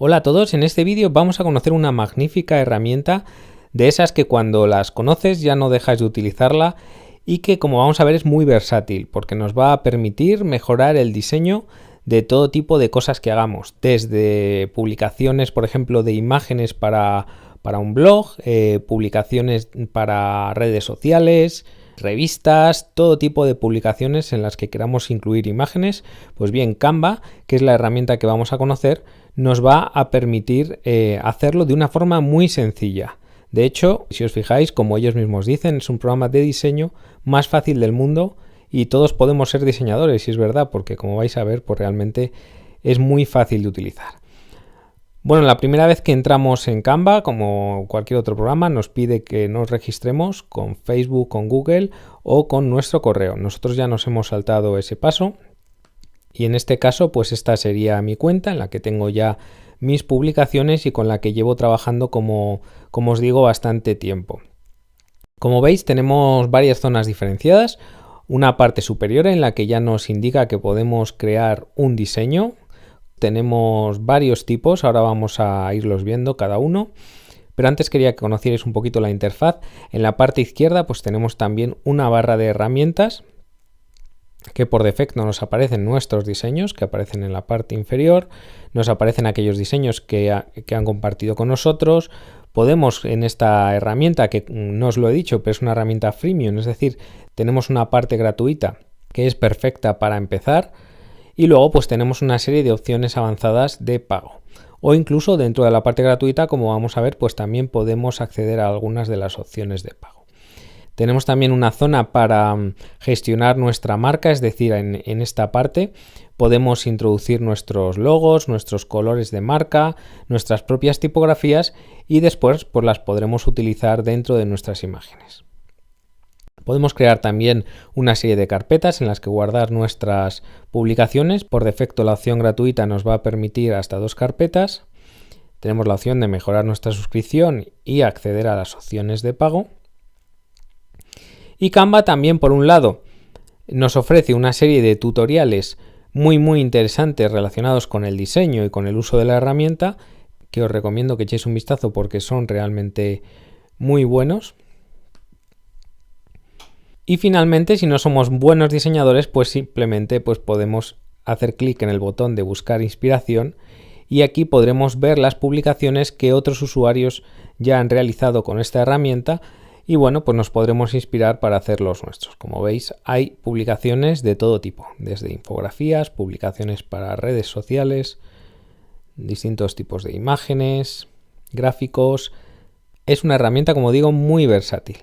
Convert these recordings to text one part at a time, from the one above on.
Hola a todos, en este vídeo vamos a conocer una magnífica herramienta de esas que cuando las conoces ya no dejas de utilizarla y que, como vamos a ver, es muy versátil porque nos va a permitir mejorar el diseño de todo tipo de cosas que hagamos, desde publicaciones, por ejemplo, de imágenes para un blog, publicaciones para redes sociales, revistas, todo tipo de publicaciones en las que queramos incluir imágenes. Pues bien, Canva, que es la herramienta que vamos a conocer, nos va a permitir hacerlo de una forma muy sencilla. De hecho, si os fijáis, como ellos mismos dicen, es un programa de diseño más fácil del mundo y todos podemos ser diseñadores, y es verdad, porque como vais a ver, pues realmente es muy fácil de utilizar. Bueno, la primera vez que entramos en Canva, como cualquier otro programa, nos pide que nos registremos con Facebook, con Google o con nuestro correo. Nosotros ya nos hemos saltado ese paso y en este caso, pues esta sería mi cuenta en la que tengo ya mis publicaciones y con la que llevo trabajando, como os digo, bastante tiempo. Como veis, tenemos varias zonas diferenciadas. Una parte superior en la que ya nos indica que podemos crear un diseño. Tenemos varios tipos, ahora vamos a irlos viendo cada uno, pero antes quería que conocierais un poquito la interfaz. En la parte izquierda pues tenemos también una barra de herramientas que por defecto nos aparecen nuestros diseños, que aparecen en la parte inferior, nos aparecen aquellos diseños que han compartido con nosotros. Podemos en esta herramienta, que no os lo he dicho, pero es una herramienta freemium, es decir, tenemos una parte gratuita que es perfecta para empezar. Y luego pues tenemos una serie de opciones avanzadas de pago. O incluso dentro de la parte gratuita, como vamos a ver, pues también podemos acceder a algunas de las opciones de pago. Tenemos también una zona para gestionar nuestra marca, es decir, en esta parte podemos introducir nuestros logos, nuestros colores de marca, nuestras propias tipografías y después pues las podremos utilizar dentro de nuestras imágenes. Podemos crear también una serie de carpetas en las que guardar nuestras publicaciones. Por defecto la opción gratuita nos va a permitir hasta 2 carpetas. Tenemos la opción de mejorar nuestra suscripción y acceder a las opciones de pago. Y Canva también, por un lado, nos ofrece una serie de tutoriales muy interesantes relacionados con el diseño y con el uso de la herramienta, que os recomiendo que echéis un vistazo porque son realmente muy buenos. Y finalmente, si no somos buenos diseñadores, pues simplemente podemos hacer clic en el botón de buscar inspiración y aquí podremos ver las publicaciones que otros usuarios ya han realizado con esta herramienta y bueno, pues nos podremos inspirar para hacer los nuestros. Como veis, hay publicaciones de todo tipo, desde infografías, publicaciones para redes sociales, distintos tipos de imágenes, gráficos. Es una herramienta, como digo, muy versátil.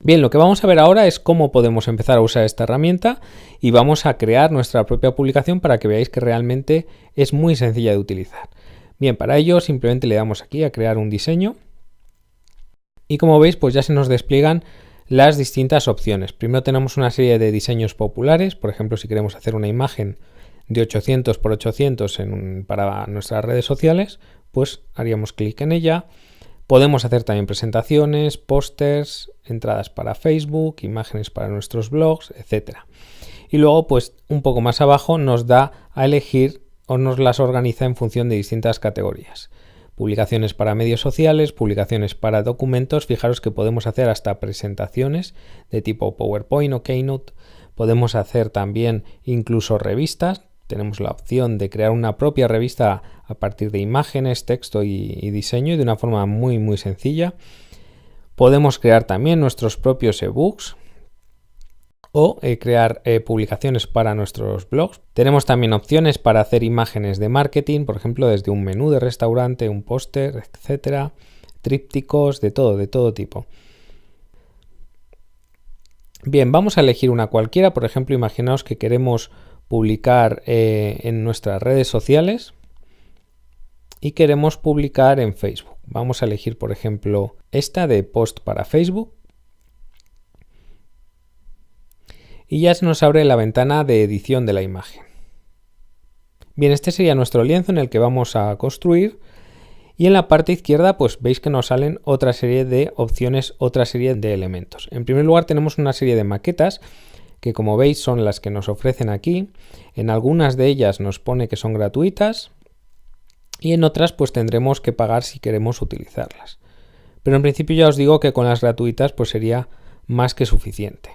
Bien, lo que vamos a ver ahora es cómo podemos empezar a usar esta herramienta y vamos a crear nuestra propia publicación para que veáis que realmente es muy sencilla de utilizar. Bien, para ello simplemente le damos aquí a crear un diseño y como veis pues ya se nos despliegan las distintas opciones. Primero tenemos una serie de diseños populares, por ejemplo si queremos hacer una imagen de 800 por 800 para nuestras redes sociales, pues haríamos clic en ella. Podemos hacer también presentaciones, pósters, entradas para Facebook, imágenes para nuestros blogs, etc. Y luego, pues un poco más abajo nos da a elegir o nos las organiza en función de distintas categorías. Publicaciones para medios sociales, publicaciones para documentos. Fijaros que podemos hacer hasta presentaciones de tipo PowerPoint o Keynote. Podemos hacer también incluso revistas. Tenemos la opción de crear una propia revista a partir de imágenes, texto y diseño de una forma muy sencilla. Podemos crear también nuestros propios ebooks o crear publicaciones para nuestros blogs. Tenemos también opciones para hacer imágenes de marketing, por ejemplo, desde un menú de restaurante, un póster, etcétera, trípticos, de todo tipo. Bien, vamos a elegir una cualquiera. Por ejemplo, imaginaos que queremos publicar en nuestras redes sociales y queremos publicar en Facebook. Vamos a elegir, por ejemplo, esta de post para Facebook y ya se nos abre la ventana de edición de la imagen. Bien, este sería nuestro lienzo en el que vamos a construir y en la parte izquierda pues veis que nos salen otra serie de opciones, otra serie de elementos. En primer lugar tenemos una serie de maquetas que como veis son las que nos ofrecen aquí. En algunas de ellas nos pone que son gratuitas y en otras pues tendremos que pagar si queremos utilizarlas. Pero en principio ya os digo que con las gratuitas pues sería más que suficiente.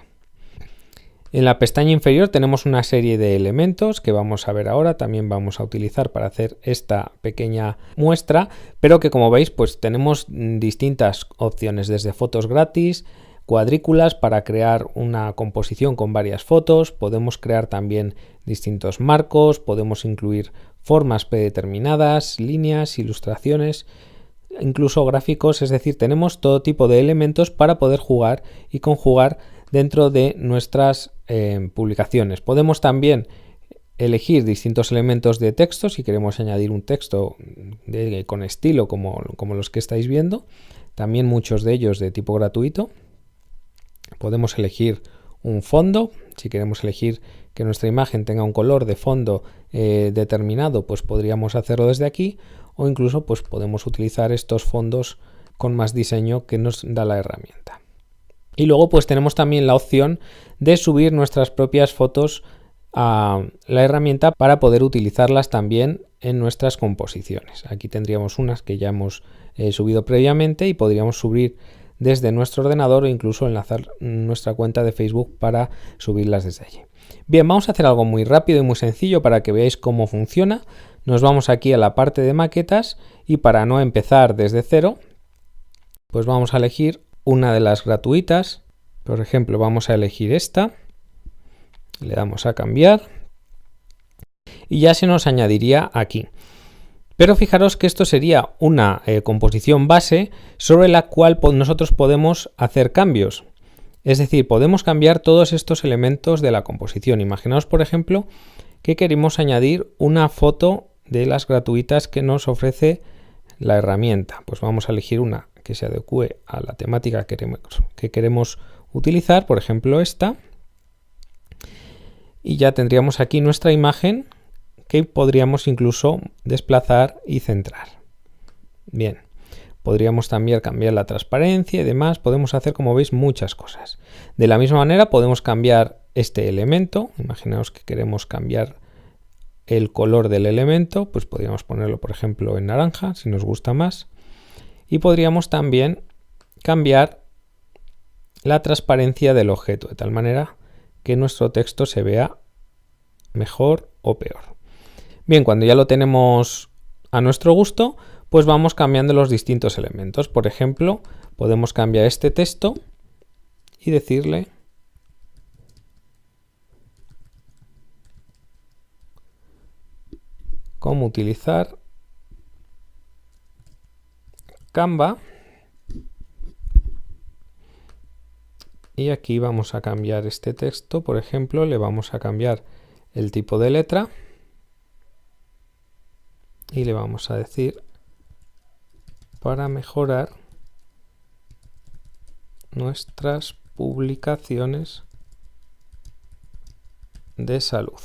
En la pestaña inferior tenemos una serie de elementos que vamos a ver ahora, también vamos a utilizar para hacer esta pequeña muestra, pero que como veis pues tenemos distintas opciones, desde fotos gratis, cuadrículas para crear una composición con varias fotos, podemos crear también distintos marcos, podemos incluir formas predeterminadas, líneas, ilustraciones, incluso gráficos, es decir, tenemos todo tipo de elementos para poder jugar y conjugar dentro de nuestras publicaciones. Podemos también elegir distintos elementos de texto si queremos añadir un texto con estilo como los que estáis viendo, también muchos de ellos de tipo gratuito. Podemos elegir un fondo, si queremos elegir que nuestra imagen tenga un color de fondo determinado, pues podríamos hacerlo desde aquí, o incluso pues podemos utilizar estos fondos con más diseño que nos da la herramienta. Y luego pues tenemos también la opción de subir nuestras propias fotos a la herramienta para poder utilizarlas también en nuestras composiciones. Aquí tendríamos unas que ya hemos subido previamente y podríamos subir desde nuestro ordenador o incluso enlazar nuestra cuenta de Facebook para subirlas desde allí. Bien, vamos a hacer algo muy rápido y muy sencillo para que veáis cómo funciona. Nos vamos aquí a la parte de maquetas y para no empezar desde cero, pues vamos a elegir una de las gratuitas. Por ejemplo, vamos a elegir esta, le damos a cambiar y ya se nos añadiría aquí. Pero fijaros que esto sería una composición base sobre la cual nosotros podemos hacer cambios. Es decir, podemos cambiar todos estos elementos de la composición. Imaginaos, por ejemplo, que queremos añadir una foto de las gratuitas que nos ofrece la herramienta. Pues vamos a elegir una que se adecue a la temática que queremos utilizar, por ejemplo esta. Y ya tendríamos aquí nuestra imagen que podríamos incluso desplazar y centrar. Bien, podríamos también cambiar la transparencia y demás. Podemos hacer, como veis, muchas cosas. De la misma manera podemos cambiar este elemento. Imaginaos que queremos cambiar el color del elemento, pues podríamos ponerlo, por ejemplo, en naranja, si nos gusta más. Y podríamos también cambiar la transparencia del objeto, de tal manera que nuestro texto se vea mejor o peor. Bien, cuando ya lo tenemos a nuestro gusto, pues vamos cambiando los distintos elementos. Por ejemplo, podemos cambiar este texto y decirle cómo utilizar Canva. Y aquí vamos a cambiar este texto, por ejemplo, le vamos a cambiar el tipo de letra y le vamos a decir para mejorar nuestras publicaciones de salud.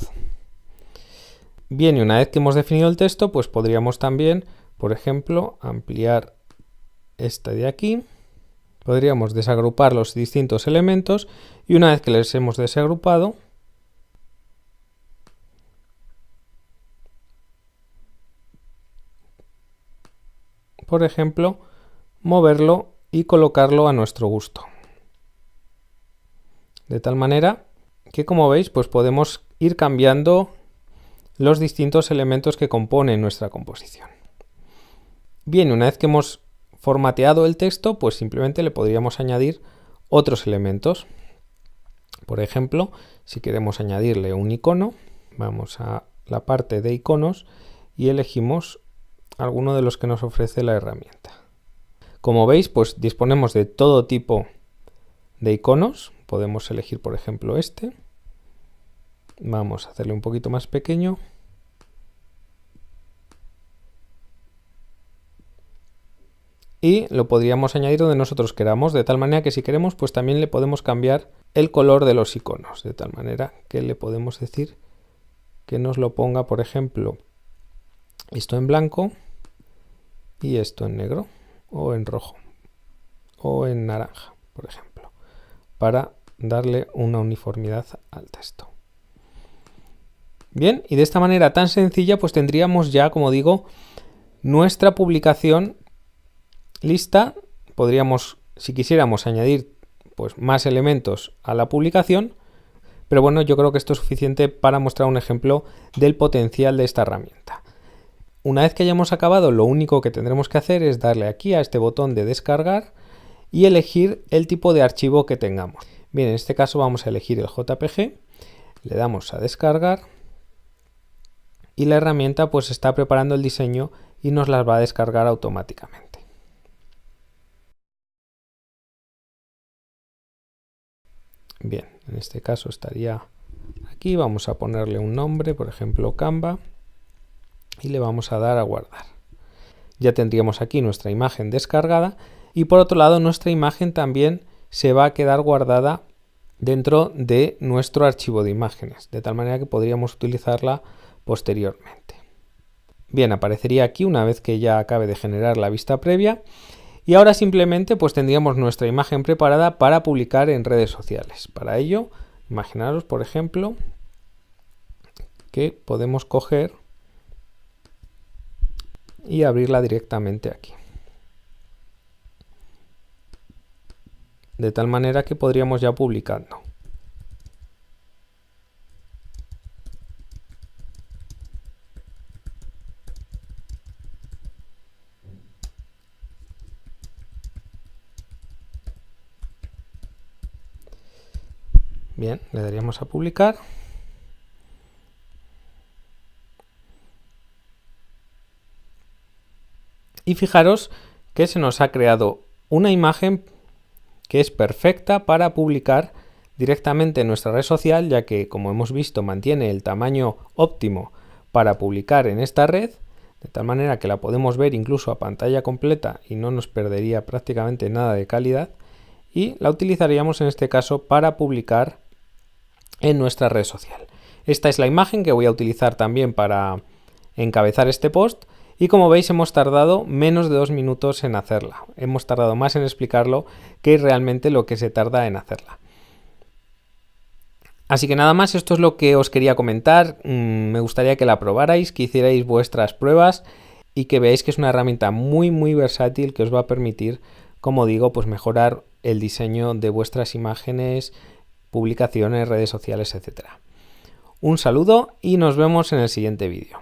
Bien, y una vez que hemos definido el texto, pues podríamos también, por ejemplo, ampliar esta de aquí. Podríamos desagrupar los distintos elementos y una vez que les hemos desagrupado, por ejemplo, moverlo y colocarlo a nuestro gusto. De tal manera que, como veis, pues podemos ir cambiando los distintos elementos que componen nuestra composición. Bien, una vez que hemos formateado el texto, pues simplemente le podríamos añadir otros elementos. Por ejemplo, si queremos añadirle un icono, vamos a la parte de iconos y elegimos alguno de los que nos ofrece la herramienta. Como veis, pues disponemos de todo tipo de iconos. Podemos elegir, por ejemplo, este. Vamos a hacerle un poquito más pequeño. Y lo podríamos añadir donde nosotros queramos, de tal manera que si queremos, pues también le podemos cambiar el color de los iconos, de tal manera que le podemos decir que nos lo ponga, por ejemplo, esto en blanco y esto en negro, o en rojo, o en naranja, por ejemplo, para darle una uniformidad al texto. Bien, y de esta manera tan sencilla, pues tendríamos ya, como digo, nuestra publicación lista. Podríamos, si quisiéramos, añadir pues más elementos a la publicación, pero bueno, yo creo que esto es suficiente para mostrar un ejemplo del potencial de esta herramienta. Una vez que hayamos acabado, lo único que tendremos que hacer es darle aquí a este botón de descargar y elegir el tipo de archivo que tengamos. Bien, en este caso vamos a elegir el JPG, le damos a descargar y la herramienta pues está preparando el diseño y nos las va a descargar automáticamente. Bien, en este caso estaría aquí, vamos a ponerle un nombre, por ejemplo Canva, y le vamos a dar a guardar. Ya tendríamos aquí nuestra imagen descargada y por otro lado nuestra imagen también se va a quedar guardada dentro de nuestro archivo de imágenes, de tal manera que podríamos utilizarla posteriormente. Bien, aparecería aquí una vez que ya acabe de generar la vista previa y ahora simplemente pues tendríamos nuestra imagen preparada para publicar en redes sociales. Para ello, imaginaros por ejemplo que podemos coger y abrirla directamente aquí. De tal manera que podríamos ya publicando. Bien, le daríamos a publicar. Y fijaros que se nos ha creado una imagen que es perfecta para publicar directamente en nuestra red social, ya que, como hemos visto, mantiene el tamaño óptimo para publicar en esta red, de tal manera que la podemos ver incluso a pantalla completa y no nos perdería prácticamente nada de calidad, y la utilizaríamos en este caso para publicar en nuestra red social. Esta es la imagen que voy a utilizar también para encabezar este post. Y como veis hemos tardado menos de 2 minutos en hacerla. Hemos tardado más en explicarlo que realmente lo que se tarda en hacerla. Así que nada más, esto es lo que os quería comentar. Me gustaría que la probarais, que hicierais vuestras pruebas y que veáis que es una herramienta muy versátil que os va a permitir, como digo, pues mejorar el diseño de vuestras imágenes, publicaciones, redes sociales, etc. Un saludo y nos vemos en el siguiente vídeo.